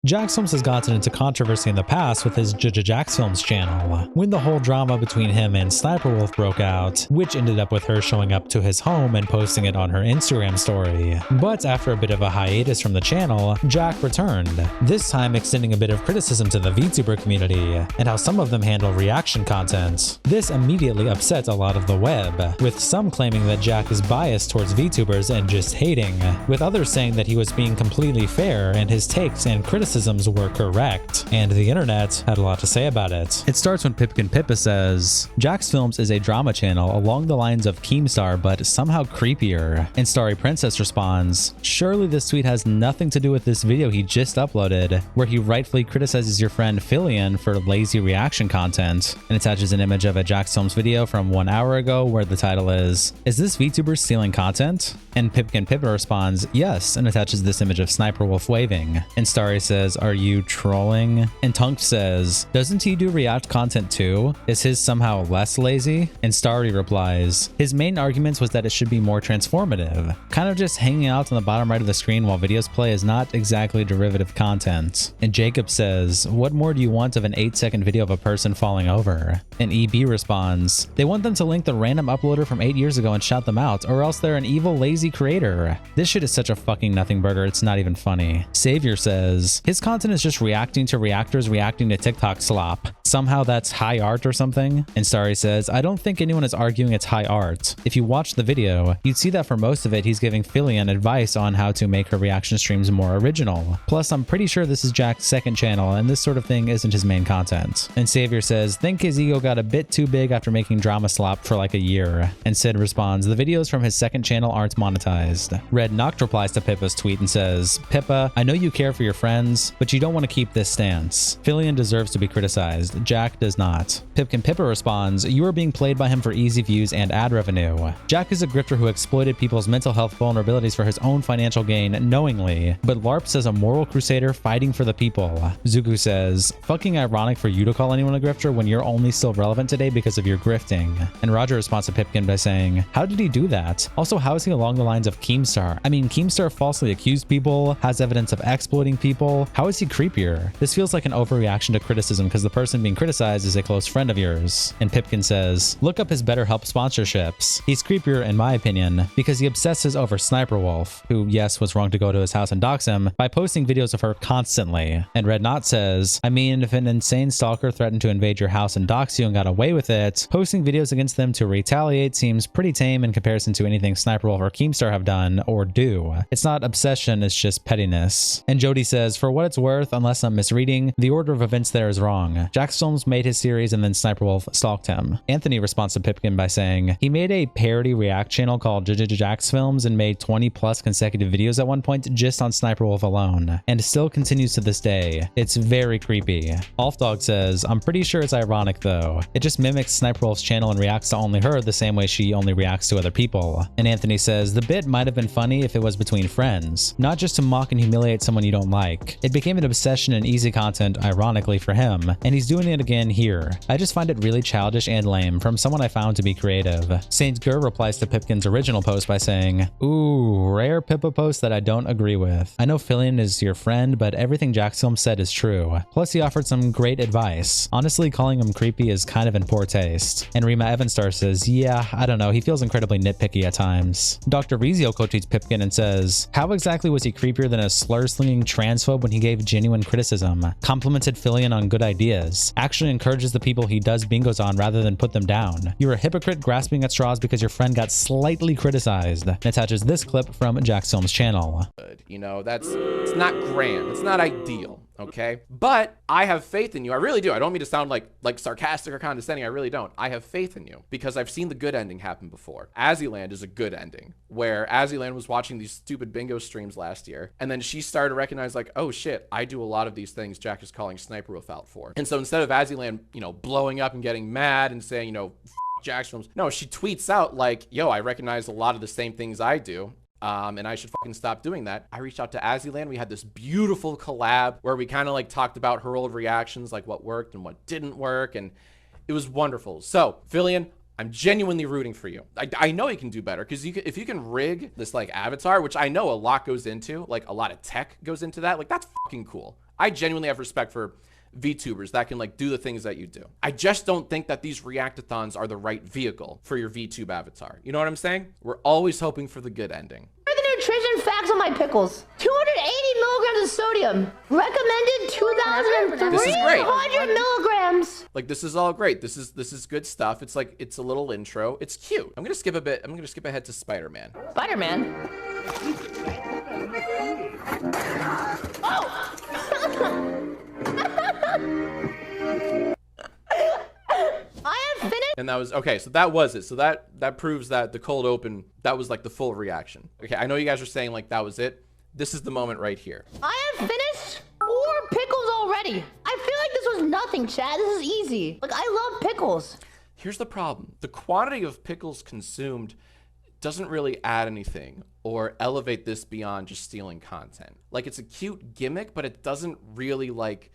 Jacksfilms has gotten into controversy in the past with his Jacksfilms channel, when the whole drama between him and Sniper Wolf broke out, which ended up with her showing up to his home and posting it on her Instagram story. But after a bit of a hiatus from the channel, Jack returned, this time extending a bit of criticism to the Vtuber community, and how some of them handle reaction content. This immediately upset a lot of the web, with some claiming that Jack is biased towards Vtubers and just hating, with others saying that he was being completely fair and his takes and criticisms were correct, and the internet had a lot to say about it. It starts when Pipkin Pippa says, Jacksfilms is a drama channel along the lines of Keemstar but somehow creepier, and Starry Princess responds, surely this tweet has nothing to do with this video he just uploaded, where he rightfully criticizes your friend Filian for lazy reaction content, and attaches an image of a Jacksfilms video from 1 hour ago where the title is this VTuber stealing content? And Pipkin Pippa responds, yes, and attaches this image of Sniper Wolf waving. And Starry says, are you trolling? And Tunk says, doesn't he do react content too? Is his somehow less lazy? And Starry replies, his main argument was that it should be more transformative. Kind of just hanging out on the bottom right of the screen while videos play is not exactly derivative content. And Jacob says, what more do you want of an 8-second video of a person falling over? And EB responds, they want them to link the random uploader from 8 years ago and shout them out, or else they're an evil lazy creator. This shit is such a fucking nothing burger, it's not even funny. Savior says, his content is just reacting to reactors reacting to TikTok slop. Somehow that's high art or something? And Starry says, I don't think anyone is arguing it's high art. If you watch the video, you'd see that for most of it he's giving Filian advice on how to make her reaction streams more original. Plus, I'm pretty sure this is Jack's second channel and this sort of thing isn't his main content. And Savior says, think his ego got a bit too big after making drama slop for like a year. And Sid responds, the videos from his second channel aren't monetized. Red Noct replies to Pippa's tweet and says, Pippa, I know you care for your friends, but you don't want to keep this stance. Filian deserves to be criticized. Jack does not. Pipkin Pippa responds, you are being played by him for easy views and ad revenue. Jack is a grifter who exploited people's mental health vulnerabilities for his own financial gain knowingly, but LARP says a moral crusader fighting for the people. Zuku says, fucking ironic for you to call anyone a grifter when you're only still relevant today because of your grifting. And Roger responds to Pipkin by saying, how did he do that? Also, how is he along the lines of Keemstar? I mean, Keemstar falsely accused people, has evidence of exploiting people. How is he creepier? This feels like an overreaction to criticism because the person being criticized is a close friend of yours. And Pipkin says, look up his BetterHelp sponsorships. He's creepier in my opinion because he obsesses over Sniper Wolf, who yes was wrong to go to his house and dox him, by posting videos of her constantly. And Red Knot says, I mean, if an insane stalker threatened to invade your house and dox you and got away with it, posting videos against them to retaliate seems pretty tame in comparison to anything Sniper Wolf or Keemstar have done or do. It's not obsession, it's just pettiness. And Jody says, for what it's worth, unless I'm misreading, the order of events there is wrong. Jacksfilms made his series and then Sniper Wolf stalked him. Anthony responds to Pipkin by saying, he made a parody react channel called Jacksfilms and made 20 plus consecutive videos at one point just on Sniper Wolf alone, and still continues to this day. It's very creepy. Alfdog says, I'm pretty sure it's ironic though. It just mimics Sniper Wolf's channel and reacts to only her the same way she only reacts to other people. And Anthony says, the bit might have been funny if it was between friends, not just to mock and humiliate someone you don't like. It became an obsession and easy content, ironically for him, and he's doing it again here. I just find it really childish and lame from someone I found to be creative. Saint Gur replies to Pipkin's original post by saying, ooh, rare Pippa post that I don't agree with. I know Filian is your friend, but everything Jacksfilms said is true. Plus he offered some great advice. Honestly, calling him creepy is kind of in poor taste. And Rima Evanstar says, yeah, I don't know, he feels incredibly nitpicky at times. Dr. Rizio co-tweets Pipkin and says, how exactly was he creepier than a slur-slinging transphobe when he gave genuine criticism, complimented Filian on good ideas, actually encourages the people he does bingos on rather than put them down? You're a hypocrite grasping at straws because your friend got slightly criticized. And attaches this clip from Jacksfilms' channel. You know, it's not grand, it's not ideal. Okay, but I have faith in you. I really do. I don't mean to sound like sarcastic or condescending. I really don't. I have faith in you because I've seen the good ending happen before. Azzyland is a good ending where Azzyland was watching these stupid bingo streams last year, and then she started to recognize like, oh shit, I do a lot of these things Jack is calling Sniper Wolf out for. And so instead of Azzyland, you know, blowing up and getting mad and saying, you know, Jacksfilms, no, she tweets out like, yo, I recognize a lot of the same things I do. And I should fucking stop doing that. I reached out to Azzyland. We had this beautiful collab where we kind of like talked about her old reactions, like what worked and what didn't work. And it was wonderful. So Filian, I'm genuinely rooting for you. I know you can do better, because if you can rig this like avatar, which I know a lot goes into, like a lot of tech goes into that, like that's fucking cool. I genuinely have respect for VTubers that can like do the things that you do. I just don't think that these reactathons are the right vehicle for your VTube avatar. You know what I'm saying? We're always hoping for the good ending. What are the nutrition facts on my pickles? 280 milligrams of sodium. Recommended 2,300 This is great. milligrams. Like, this is all great. This is good stuff. It's like, it's a little intro. It's cute. I'm gonna skip a bit. I'm gonna skip ahead to Spider-Man. Spider-Man? Oh! I have finished. And that was, okay, so that was it. So that proves that the cold open, that was like the full reaction. Okay, I know you guys are saying like that was it. This is the moment right here. I have finished 4 pickles already. I feel like this was nothing, Chad. This is easy. Like, I love pickles. Here's the problem. The quantity of pickles consumed doesn't really add anything or elevate this beyond just stealing content. Like, it's a cute gimmick, but it doesn't really like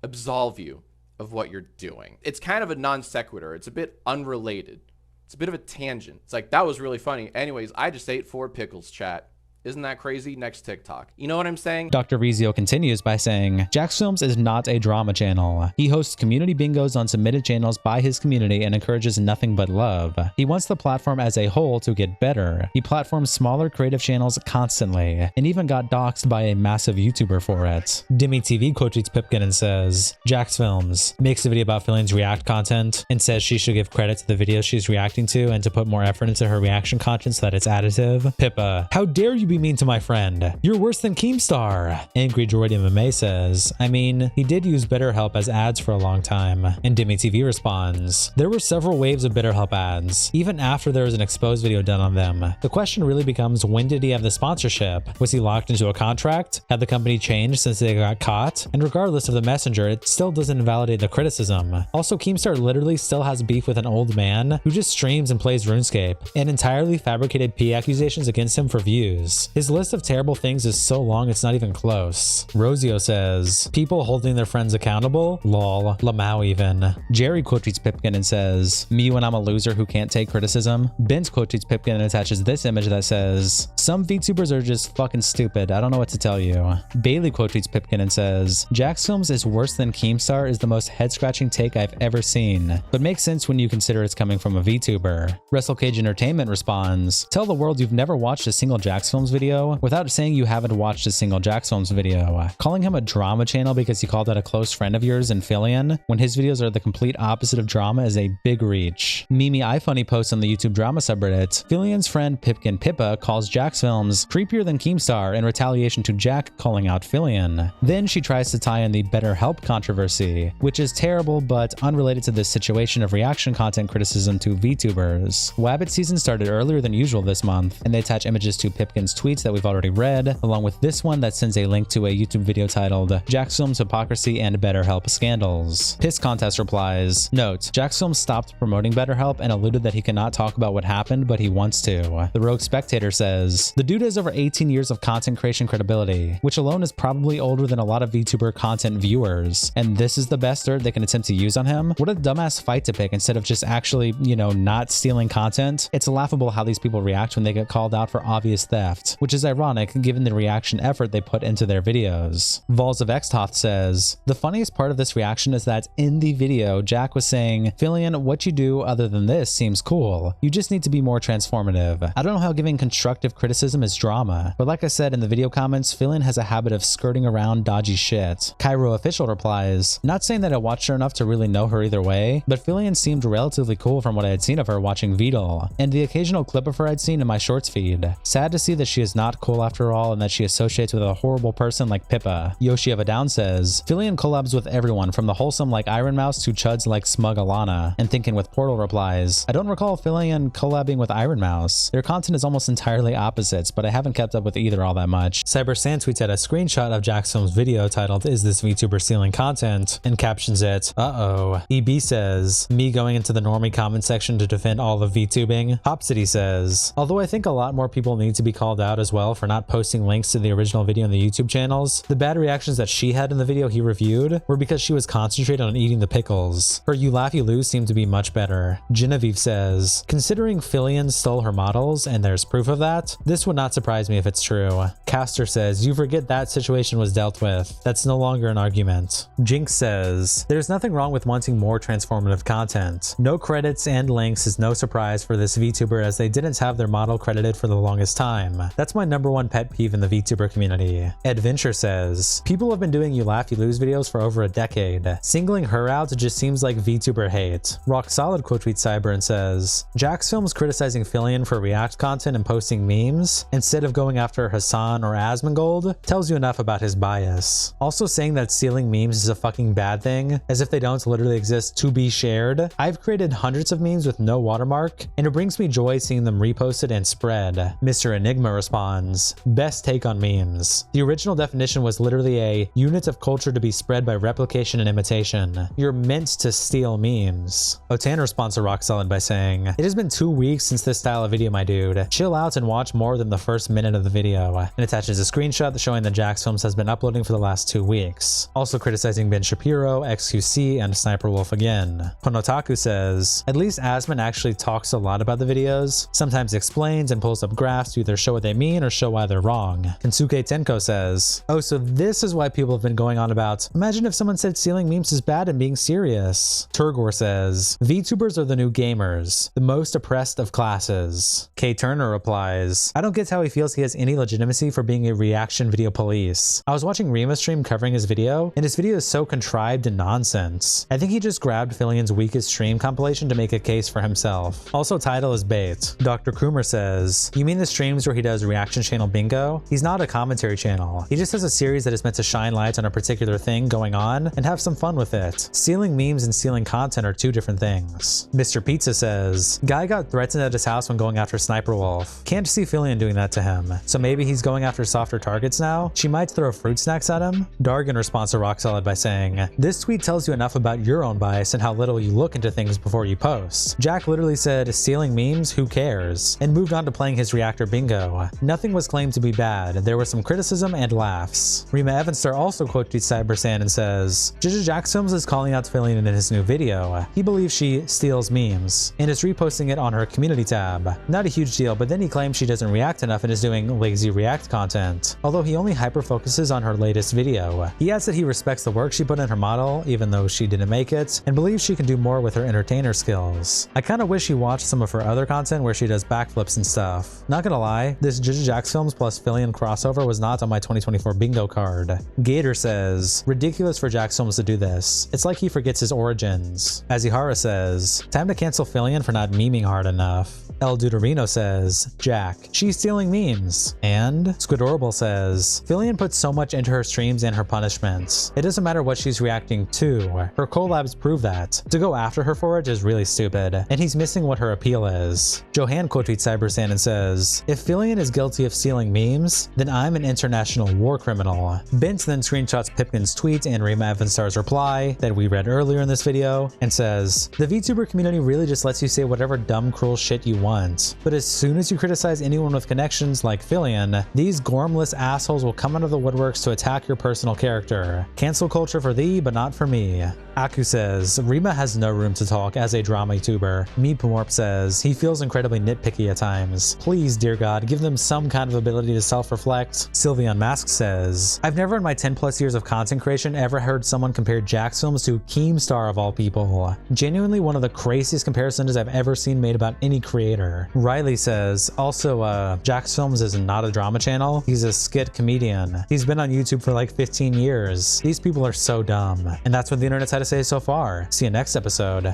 absolve you of what you're doing. It's kind of a non sequitur. It's a bit unrelated. It's a bit of a tangent. It's like, that was really funny. Anyways, I just ate 4 pickles, chat. Isn't that crazy? Next TikTok. You know what I'm saying? Dr. Rizio continues by saying, Jacksfilms is not a drama channel. He hosts community bingos on submitted channels by his community and encourages nothing but love. He wants the platform as a whole to get better. He platforms smaller creative channels constantly, and even got doxxed by a massive YouTuber for it. Dimmy TV quote tweets Pipkin and says, Jacksfilms makes a video about Filian's React content and says she should give credit to the videos she's reacting to and to put more effort into her reaction content so that it's additive. Pippa, how dare you be mean to my friend? You're worse than Keemstar. Angry Droid MMA says, I mean, he did use BetterHelp as ads for a long time. And Dimmy TV responds, there were several waves of BetterHelp ads, even after there was an exposed video done on them. The question really becomes, when did he have the sponsorship? Was he locked into a contract? Had the company changed since they got caught? And regardless of the messenger, it still doesn't invalidate the criticism. Also, Keemstar literally still has beef with an old man who just streams and plays RuneScape, and entirely fabricated P accusations against him for views. His list of terrible things is so long it's not even close. Rosio says, people holding their friends accountable? Lol. Lamau even. Jerry quote tweets Pipkin and says, me when I'm a loser who can't take criticism. Ben's quote tweets Pipkin and attaches this image that says, some VTubers are just fucking stupid. I don't know what to tell you. Bailey quote tweets Pipkin and says, Jacksfilms is worse than Keemstar is the most head-scratching take I've ever seen, but makes sense when you consider it's coming from a VTuber. WrestleCage Entertainment responds, tell the world you've never watched a single Jacksfilms video without saying you haven't watched a single Jacksfilms video. Calling him a drama channel because he called out a close friend of yours in Filian when his videos are the complete opposite of drama is a big reach. Mimi iFunny posts on the YouTube drama subreddit, Filian's friend Pipkin Pippa calls Jacksfilms creepier than Keemstar in retaliation to Jack calling out Filian. Then she tries to tie in the BetterHelp controversy, which is terrible but unrelated to this situation of reaction content criticism to VTubers. Wabbit season started earlier than usual this month, and they attach images to Pipkin's tweets that we've already read, along with this one that sends a link to a YouTube video titled Jacksfilms Hypocrisy and BetterHelp Scandals. Piss Contest replies, note, Jacksfilms stopped promoting BetterHelp and alluded that he cannot talk about what happened, but he wants to. The Rogue Spectator says, the dude has over 18 years of content creation credibility, which alone is probably older than a lot of VTuber content viewers, and this is the best dirt they can attempt to use on him? What a dumbass fight to pick instead of just actually, you know, not stealing content. It's laughable how these people react when they get called out for obvious theft, which is ironic given the reaction effort they put into their videos. Vols of Extoth says, the funniest part of this reaction is that in the video, Jack was saying, Filian, what you do other than this seems cool. You just need to be more transformative. I don't know how giving constructive criticism is drama, but like I said in the video comments, Filian has a habit of skirting around dodgy shit. Cairo Official replies, not saying that I watched her enough to really know her either way, but Filian seemed relatively cool from what I had seen of her watching Vidal, and the occasional clip of her I'd seen in my shorts feed. Sad to see that she is not cool after all and that she associates with a horrible person like Pippa. Yoshi of a Down says, Filian collabs with everyone from the wholesome like Iron Mouse to chuds like Smug Alana, and Thinking with Portal replies, I don't recall Filian collabing with Iron Mouse. Their content is almost entirely opposites, but I haven't kept up with either all that much. Cyber Sand tweets out a screenshot of Jacksfilms' video titled, Is this VTuber stealing content? And captions it, uh-oh. EB says, me going into the normie comment section to defend all of VTubing. Hop City says, although I think a lot more people need to be called out as well for not posting links to the original video in the YouTube channels. The bad reactions that she had in the video he reviewed were because she was concentrated on eating the pickles. Her You Laugh You Lose seemed to be much better. Genevieve says, considering Filian stole her models and there's proof of that, this would not surprise me if it's true. Castor says, you forget that situation was dealt with. That's no longer an argument. Jinx says, there's nothing wrong with wanting more transformative content. No credits and links is no surprise for this VTuber as they didn't have their model credited for the longest time. That's my #1 pet peeve in the VTuber community. Adventure says, people have been doing You Laugh You Lose videos for over a decade. Singling her out just seems like VTuber hate. Rock Solid quote tweets Cyber and says, Jacksfilms criticizing Filian for React content and posting memes instead of going after Hassan or Asmongold tells you enough about his bias. Also saying that stealing memes is a fucking bad thing, as if they don't literally exist to be shared. I've created hundreds of memes with no watermark, and it brings me joy seeing them reposted and spread. Mr. Enigma responds, best take on memes. The original definition was literally a unit of culture to be spread by replication and imitation. You're meant to steal memes. Otan responds to Rock Solid by saying, it has been 2 weeks since this style of video, my dude. Chill out and watch more than the first minute of the video. And attaches a screenshot showing that Jacksfilms has been uploading for the last 2 weeks. Also criticizing Ben Shapiro, XQC, and Sniper Wolf again. Ponotaku says, at least Asmon actually talks a lot about the videos, sometimes explains and pulls up graphs to either show what they mean or show why they're wrong. Kensuke Tenko says, oh, so this is why people have been going on about, imagine if someone said stealing memes is bad and being serious. Turgor says, VTubers are the new gamers, the most oppressed of classes. K Turner replies, I don't get how he feels he has any legitimacy for being a reaction video police. I was watching Rima's stream covering his video, and his video is so contrived and nonsense. I think he just grabbed Filian's weakest stream compilation to make a case for himself. Also, title is bait. Dr. Krumer says, you mean the streams where he does reaction channel bingo? He's not a commentary channel. He just has a series that is meant to shine light on a particular thing going on and have some fun with it. Stealing memes and stealing content are two different things. Mr. Pizza says, guy got threatened at his house when going after Sniper Wolf. Can't see Filian doing that to him. So maybe he's going after softer targets now? She might throw fruit snacks at him? Dargan responds to Rock Solid by saying, this tweet tells you enough about your own bias and how little you look into things before you post. Jack literally said, stealing memes, who cares? And moved on to playing his reactor bingo. Nothing was claimed to be bad. There was some criticism and laughs. Rima Evanstar also quote tweets Cybersan and says, Jacksfilms is calling out Filian in his new video. He believes she steals memes and is reposting it on her community tab. Not a huge deal, but then he claims she doesn't react enough and is doing lazy react content, although he only hyper focuses on her latest video. He adds that he respects the work she put in her model, even though she didn't make it, and believes she can do more with her entertainer skills. I kinda wish he watched some of her other content where she does backflips and stuff. Not gonna lie, this Jacksfilms plus Filian crossover was not on my 2024 bingo card. Gator says, ridiculous for Jacksfilms to do this. It's like he forgets his origins. Azihara says, time to cancel Filian for not memeing hard enough. El Deuterino says, Jack, she's stealing memes. And Squidorable says, Filian puts so much into her streams and her punishments. It doesn't matter what she's reacting to. Her collabs prove that. To go after her for it is really stupid, and he's missing what her appeal is. Johan quote tweets Cybersan and says, if Filian is guilty of stealing memes, then I'm an international war criminal. Bent then screenshots Pipkin's tweet and Rima Evanstar's reply that we read earlier in this video and says, the VTuber community really just lets you say whatever dumb, cruel shit you want. But as soon as you criticize anyone with connections like Filian, these gormless assholes will come out of the woodworks to attack your personal character. Cancel culture for thee, but not for me. Aku says, Rima has no room to talk as a drama YouTuber. Meepmorp says, he feels incredibly nitpicky at times. Please, dear God, give them some kind of ability to self-reflect. Sylvian Mask says, I've never in my 10 plus years of content creation ever heard someone compare Jacksfilms to Keemstar of all people. Genuinely one of the craziest comparisons I've ever seen made about any creator. Riley says, also, Jacksfilms is not a drama channel. He's a skit comedian. He's been on YouTube for like 15 years. These people are so dumb. And that's what the internet's had to say so far. See you next episode.